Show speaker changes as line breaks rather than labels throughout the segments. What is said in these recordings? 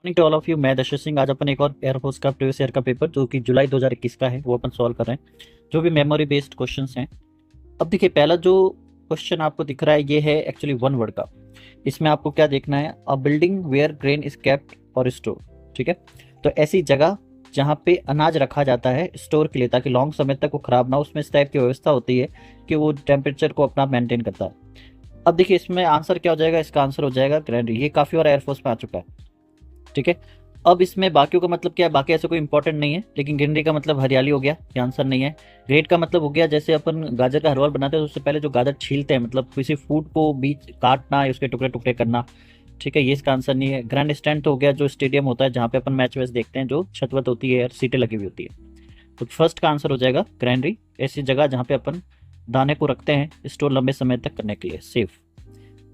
Morning to all of you. मैं दशरथ सिंह। आज अपन एक और एयरफोर्स का प्रीवियस ईयर का पेपर जो कि जुलाई 2021 का है वो अपन सॉल्व कर रहे हैं, जो भी मेमोरी बेस्ड क्वेश्चंस हैं। अब देखिए, पहला जो क्वेश्चन आपको दिख रहा है ये है एक्चुअली वन वर्ड का। इसमें आपको क्या देखना है, a building where grain is kept और स्टोर। ठीक है, तो ऐसी जगह जहाँ पे अनाज रखा जाता है स्टोर के लिए ताकि लॉन्ग समय तक वो खराब ना हो, उसमें इस टाइप की व्यवस्था होती है कि वो टेम्परेचर को अपना मेंटेन करता है। अब देखिए इसमें आंसर क्या हो जाएगा, इसका आंसर हो जाएगा ग्रैंडरी। ये काफ़ी और एयरफोर्स में आ चुका है। ठीक है, अब इसमें बाकियों का मतलब क्या है, बाकी ऐसे कोई इंपॉर्टेंट नहीं है, लेकिन ग्रीनरी का मतलब हरियाली हो गया, ये आंसर नहीं है। ग्रेट का मतलब हो गया जैसे अपन गाजर का हलवा बनाते हैं तो उससे पहले जो गाजर छीलते हैं, मतलब किसी फूड को बीच काटना या उसके टुकड़े टुकड़े करना। ठीक है, ये इसका आंसर नहीं है। ग्रैंड स्टैंड तो हो गया जो स्टेडियम होता है जहाँ पे अपन मैच वैच देखते हैं, जो छतवत होती है और सीटें लगी हुई होती है। तो फर्स्ट का आंसर हो जाएगा ग्रैंडरी, ऐसी जगह जहाँ पे अपन दाने को रखते हैं स्टोर लंबे समय तक करने के लिए, सेफ।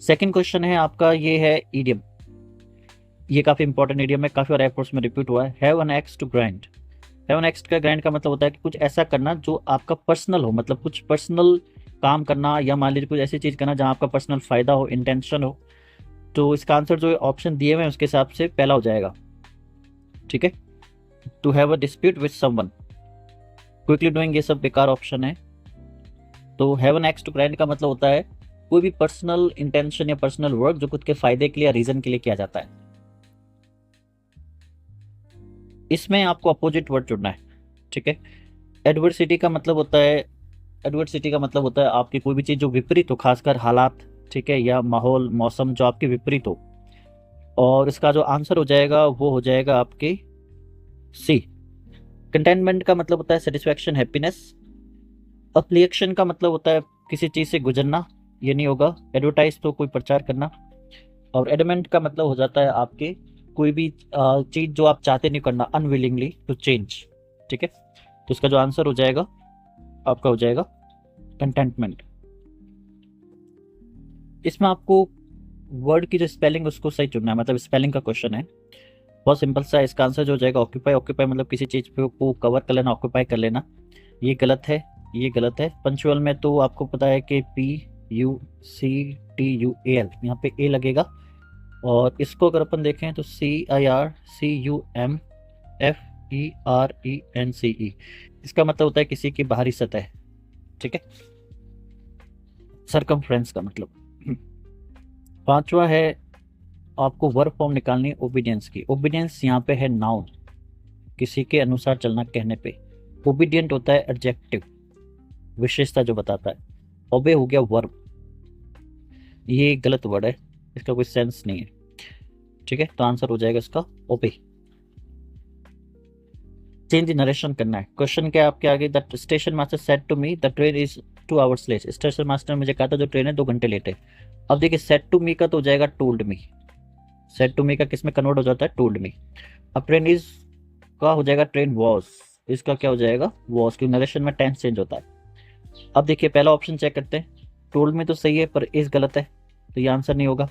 सेकंड क्वेश्चन है आपका, ये है ईडियम। ये काफी इंपॉर्टेंट ईडियम है, काफी और एयरपोर्ट्स में रिपीट हुआ है। Have an axe to grind. Have an axe का ग्राइंड का मतलब होता है कि कुछ ऐसा करना जो आपका पर्सनल हो, मतलब कुछ पर्सनल काम करना, या मान लीजिए कुछ ऐसी चीज करना जहां आपका पर्सनल फायदा हो, इंटेंशन हो। तो इसका आंसर जो ऑप्शन दिए हुए हैं उसके हिसाब से पहला हो जाएगा। ठीक है, to have a dispute with someone. Quickly doing ये सब बेकार ऑप्शन है। तो have an axe to grind का मतलब होता है कोई भी पर्सनल इंटेंशन या पर्सनल वर्क जो खुद के फायदे के लिए या रीजन के लिए किया जाता है। इसमें आपको अपोजिट वर्ड चुनना है। ठीक है, एडवर्सिटी का मतलब होता है, एडवर्सिटी का मतलब होता है आपकी कोई भी चीज़ जो विपरीत हो, खासकर हालात, ठीक है, या माहौल मौसम जो आपके विपरीत हो। और इसका जो आंसर हो जाएगा वो हो जाएगा आपके सी। कंटेनमेंट का मतलब होता है सेटिस्फैक्शन, हैप्पीनेस। अप्लिएक्शन का मतलब होता है किसी चीज़ से गुजरना, ये नहीं होगा। एडवर्टाइज तो कोई प्रचार करना। और एडमेंट का मतलब हो जाता है आपके कोई भी चीज़ जो आप चाहते नहीं करना, अनविलिंगली टू चेंज। ठीक है, तो इसका जो आंसर हो जाएगा आपका हो जाएगा कंटेंटमेंट। इसमें आपको वर्ड की जो स्पेलिंग उसको सही चुनना है, मतलब स्पेलिंग का क्वेश्चन है, बहुत सिंपल सा है। इसका आंसर जो हो जाएगा ऑक्यूपाई। ऑक्यूपाई मतलब किसी चीज़ पे को कवर कर लेना, ऑक्यूपाई कर लेना। ये गलत है, ये गलत है। पंचुअल में तो आपको पता है कि PUCTUAL, यहाँ पे ए लगेगा। और इसको अगर अपन देखें तो CIRCUMFERENCE, इसका मतलब होता है किसी की बाहरी सतह। ठीक है, सरकमफ्रेंस का मतलब। पांचवा है आपको वर्ब फॉर्म निकालनी है ओबीडियंस की। ओबीडियंस यहाँ पे है नाउन, किसी के अनुसार चलना कहने पे। ओबीडियंट होता है एडजेक्टिव, विशेषता जो बताता है। ओबे हो गया वर्ब, ये गलत वर्ड है, इसका कोई सेंस नहीं है। ठीक है, तो आंसर हो जाएगा इसका ओबे। चेंज द नरेशन करना है। क्वेश्चन क्या है आपके आगे, the station master said to me the train is 2 hours late. Station master ने मुझे कहा था जो ट्रेन है 2 घंटे लेट है। अब देखिए सेड टू मी का तो हो जाएगा told me. Said to me का किस में कन्वर्ट हो जाता है, टोल्ड मी। अब ट्रेन इज का हो जाएगा ट्रेन वॉज। इसका क्या हो जाएगा, वॉज, क्योंकि नरेशन में टेंस चेंज होता है। अब देखिए पहला ऑप्शन चेक करते हैं। टोल्ड मी तो सही है पर इज गलत है, तो ये आंसर नहीं होगा।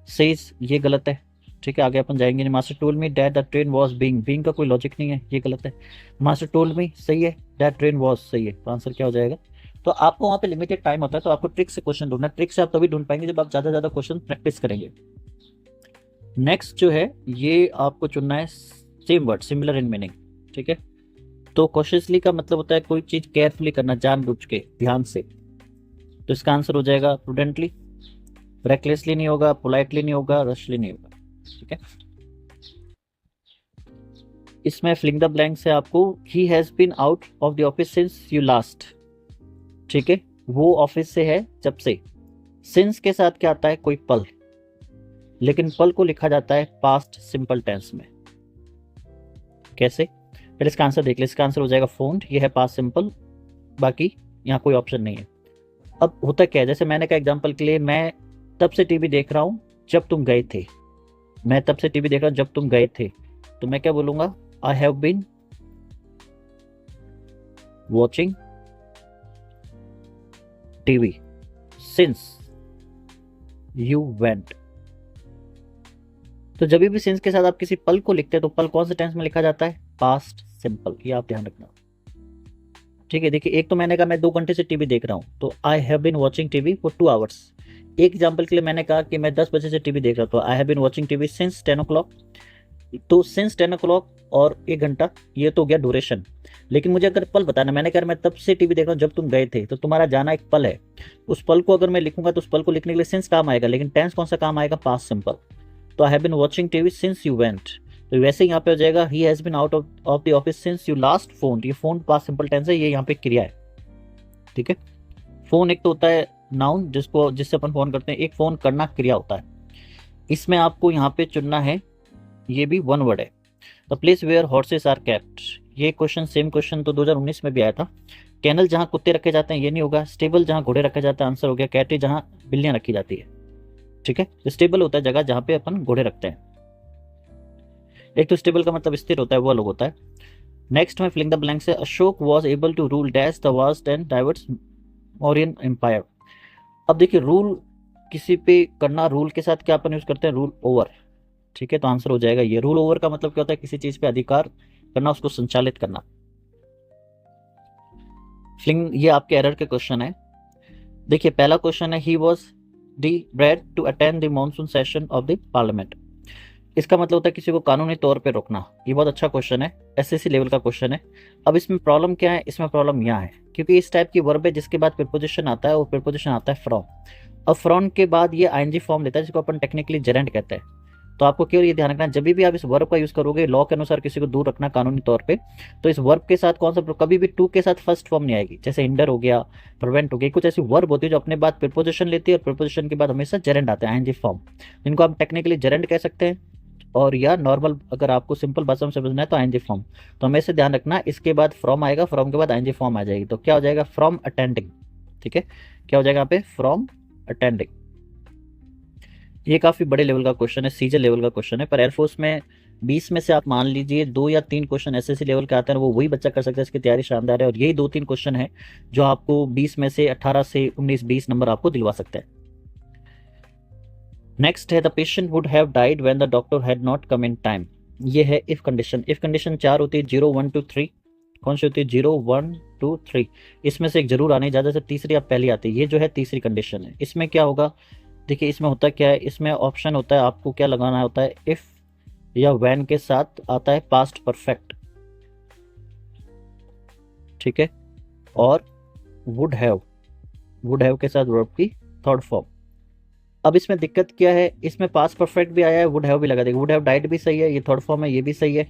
सेज ये गलत है। ठीक है, आगे अपन जाएंगे नहीं। Master told me that the train was being का कोई लॉजिक नहीं है, ये गलत है। मास्टर टोल्ड मी सही है, दैट ट्रेन वाज सही है, तो आंसर क्या हो जाएगा। तो आपको वहाँ पे लिमिटेड टाइम होता है, तो आपको ट्रिक से क्वेश्चन ढूंढना। ट्रिक से आप तभी ढूंढ पाएंगे जब आप ज़्यादा ज़्यादा क्वेश्चन प्रैक्टिस करेंगे। नेक्स्ट जो है ये आपको चुनना है same word, similar in meaning. ठीक है, तो कॉशियसली का मतलब होता है कोई चीज़ केयरफुली करना, जानबूझ के, ध्यान से। तो इसका आंसर हो जाएगा प्रूडेंटली। रेकलेसली नहीं होगा, पोलाइटली नहीं होगा, रशली नहीं होगा। ठीक है, इसमें फिलिंग द ब्लैंक से आपको he has been out of the office since you last. ठीक है, वो ऑफिस से है जब से। सिंस के साथ क्या आता है, कोई पल, लेकिन पल को लिखा जाता है पास्ट सिंपल टेंस में। कैसे, पहले इसका आंसर देख ले। इसका आंसर हो जाएगा फोन्ड, ये है पास्ट सिंपल, बाकी यहाँ कोई ऑप्शन नहीं है। अब होता क्या है, जैसे मैंने कहा एग्जाम्पल के लिए, मैं तब से टीवी देख रहा हूँ जब तुम गए थे। मैं तब से टीवी देख रहा हूँ जब तुम गए थे, तो मैं क्या बोलूंगा, I have been watching TV since you went. तो जब भी सिंस के साथ आप किसी पल को लिखते हैं तो पल कौन से टेंस में लिखा जाता है, पास्ट सिंपल, ये आप ध्यान रखना। ठीक है, देखिए एक तो मैंने कहा मैं 2 घंटे से टीवी देख रहा हूँ, तो I have been watching TV for 2 hours। एक एग्जाम्पल के लिए मैंने कहा कि मैं 10 बजे से टीवी देख रहा था, I have been watching TV since 10 o'clock। तो सिंस 10 o'clock और 1 घंटा, ये तो हो गया ड्यूरेशन। लेकिन मुझे अगर पल बताना, मैंने कहा मैं तब से टीवी देख रहा हूँ जब तुम गए थे, तो तुम्हारा जाना एक पल है। उस पल को अगर मैं लिखूंगा तो उस पल को लिखने के लिए सिंस काम आएगा, लेकिन टेंस कौन सा काम आएगा? Past simple. तो I have been watching TV since you went, तो वैसे यहाँ पे हो जाएगा ही has been out of the office since you last phone. ये फोन पास्ट सिंपल टेंस है, ये यहाँ पे क्रिया है। ठीक है, फोन एक तो होता है नाउन जिससे अपन फोन करते हैं, एक फोन करना क्रिया होता है। इसमें आपको यहाँ पे चुनना है, ये भी वन वर्ड है। The place where horses are kept, ये क्वेश्चन सेम क्वेश्चन तो 2019 में भी आया था। कैनल जहाँ कुत्ते रखे जाते हैं ये नहीं होगा। स्टेबल जहाँ घोड़े रखे जाते हैं आंसर हो गया। कैटरी जहाँ बिल्लियां रखी जाती है। ठीक है, स्टेबल होता है जगह जहाँ पे अपन घोड़े रखते हैं। एक तो स्टेबल का मतलब स्थिर होता है, वो अलग होता है। नेक्स्ट में फिलिंग द ब्लैंक से Ashoka was able to rule dash the vast and diverse Mauryan empire. अब देखिए रूल किसी पे करना, रूल के साथ क्या अपन यूज करते हैं? Rule over. ठीक है, तो आंसर हो जाएगा ये। रूल ओवर का मतलब क्या होता है? किसी चीज पे अधिकार करना, उसको संचालित करना। फ्लिंग, ये आपके एरर के क्वेश्चन है। देखिए पहला क्वेश्चन है he was debarred to attend the monsoon session of the Parliament. इसका मतलब होता है किसी को कानूनी तौर पे रोकना। ये बहुत अच्छा क्वेश्चन है, एसएससी लेवल का क्वेश्चन है। अब इसमें प्रॉब्लम क्या है? इसमें प्रॉब्लम यहाँ है क्योंकि इस टाइप की वर्ब है जिसके बाद प्रीपोजिशन आता है, वो प्रीपोजिशन आता है फ्रॉम। अब फ्रॉम के बाद ये आईएनजी फॉर्म लेता है जिसको अपन टेक्निकली जेरेंट कहते हैं। तो आपको केवल ये ध्यान रखना, जब भी आप इस वर्ब का यूज करोगे लॉ के अनुसार किसी को दूर रखना कानूनी तौर पे, तो इस वर्ब के साथ कौन सा, कभी भी टू के साथ फर्स्ट फॉर्म नहीं आएगी। जैसे हिंडर हो गया, प्रिवेंट हो गया, कुछ ऐसी वर्ब होती है जो अपने बाद प्रीपोजिशन लेती है और प्रीपोजिशन के बाद हमेशा जेरेंट आते हैं, आईएनजी फॉर्म, जिनको आप टेक्निकली जेरेंट कह सकते हैं। और या नॉर्मल अगर आपको सिंपल भाषा में समझना है तो आईएनजी फॉर्म। तो हमेशा ध्यान रखना इसके बाद फ्रॉम आएगा, फ्रॉम के बाद आईएनजी फॉर्म आ जाएगी। तो क्या हो जाएगा? From attending. ठीक है, क्या हो जाएगा यहाँ पे? From attending. ये काफी बड़े लेवल का क्वेश्चन है, सीजन लेवल का क्वेश्चन है, पर एयरफोर्स में 20 में से आप मान लीजिए 2 या 3 क्वेश्चन एसएससी लेवल के आते हैं, वो वही बच्चा कर सकता है, इसकी तैयारी शानदार है। और यही 2-3 क्वेश्चन है जो आपको 20 में से 18 से 19-20 नंबर आपको दिलवा सकते हैं। नेक्स्ट है the patient would have died when the doctor had not come in time. ये है इफ कंडीशन। इफ कंडीशन 4 होती है, 0 1 2 3। कौन सी होती है? 0 1 2 3। इसमें से एक जरूर आने, ज्यादा से तीसरी आप पहली आती है। ये जो है तीसरी कंडीशन है। इसमें क्या होगा? देखिए इसमें होता क्या है, इसमें ऑप्शन होता है आपको क्या लगाना होता है, इफ या व्हेन के साथ आता है पास्ट परफेक्ट। ठीक है, और वुड हैव के साथ वर्ब की थर्ड फॉर्म। अब इसमें दिक्कत क्या है? इसमें पास्ट परफेक्ट भी आया है, वुड हैव भी लगा देगा। वुड हैव डाइड भी सही है, ये थर्ड फॉर्म है, ये भी सही है।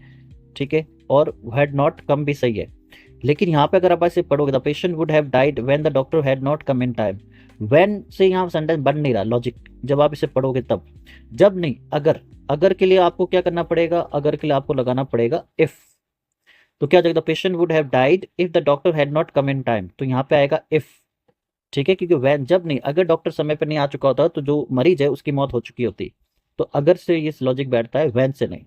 ठीक है, और हैड नॉट कम भी सही है। लेकिन यहाँ पे अगर आप ऐसे पढ़ोगे the patient would have died when the doctor had not come in time, when से यहाँ सेंटेंस बन नहीं रहा लॉजिक, जब आप इसे पढ़ोगे तब। जब नहीं, अगर। अगर के लिए आपको क्या करना पड़ेगा? अगर के लिए आपको लगाना पड़ेगा इफ। तो क्या हो जाएगा? The patient would have died if the doctor had not come in time, तो यहाँ पे आएगा इफ। ठीक है, क्योंकि वैन जब नहीं, अगर डॉक्टर समय पर नहीं आ चुका होता तो जो मरीज है उसकी मौत हो चुकी होती। तो अगर से ये लॉजिक बैठता है, वैन से नहीं।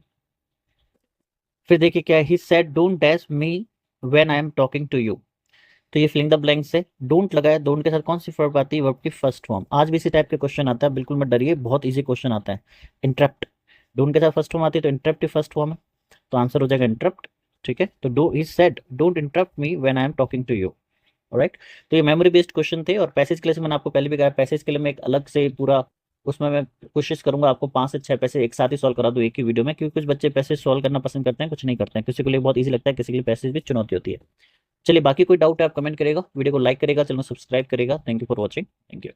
फिर देखिए क्या है, he said don't dash me when I am talking to you. तो ये फिलिंग द ब्लैंक से डोंट लगाया, डोंट के साथ कौन सी वर्ब आती है? वर्ब की फर्स्ट फॉर्म। आज भी इसी टाइप के क्वेश्चन आता है, बिल्कुल मत डरिए, बहुत इजी क्वेश्चन आता है। इंटरप्ट, डोंट के साथ फर्स्ट फॉर्म आती है तो इंटरप्ट की फर्स्ट फॉर्म है, तो आंसर हो जाएगा इंटरप्ट। ठीक है, तो do he said don't interrupt me when I am talking to you. Alright, तो ये मेमोरी बेस्ड क्वेश्चन थे। और पैसेज के लिए मैंने आपको पहले भी कहा, पैसेज के लिए मैं एक अलग से पूरा, उसमें मैं कोशिश करूंगा आपको 5 से 6 पैसेज एक साथ ही सॉल्व करा दूं एक ही वीडियो में, क्योंकि कुछ बच्चे पैसेज सॉल्व करना पसंद करते हैं, कुछ नहीं करते हैं। किसी के लिए बहुत ईजी लगता है, किसी के लिए पैसेज भी चुनौती होती है। चलिए, बाकी कोई डाउट है आप कमेंट करेगा, वीडियो को लाइक करेगा, चैनल सब्सक्राइब करेगा। Thank you for watching. Thank you.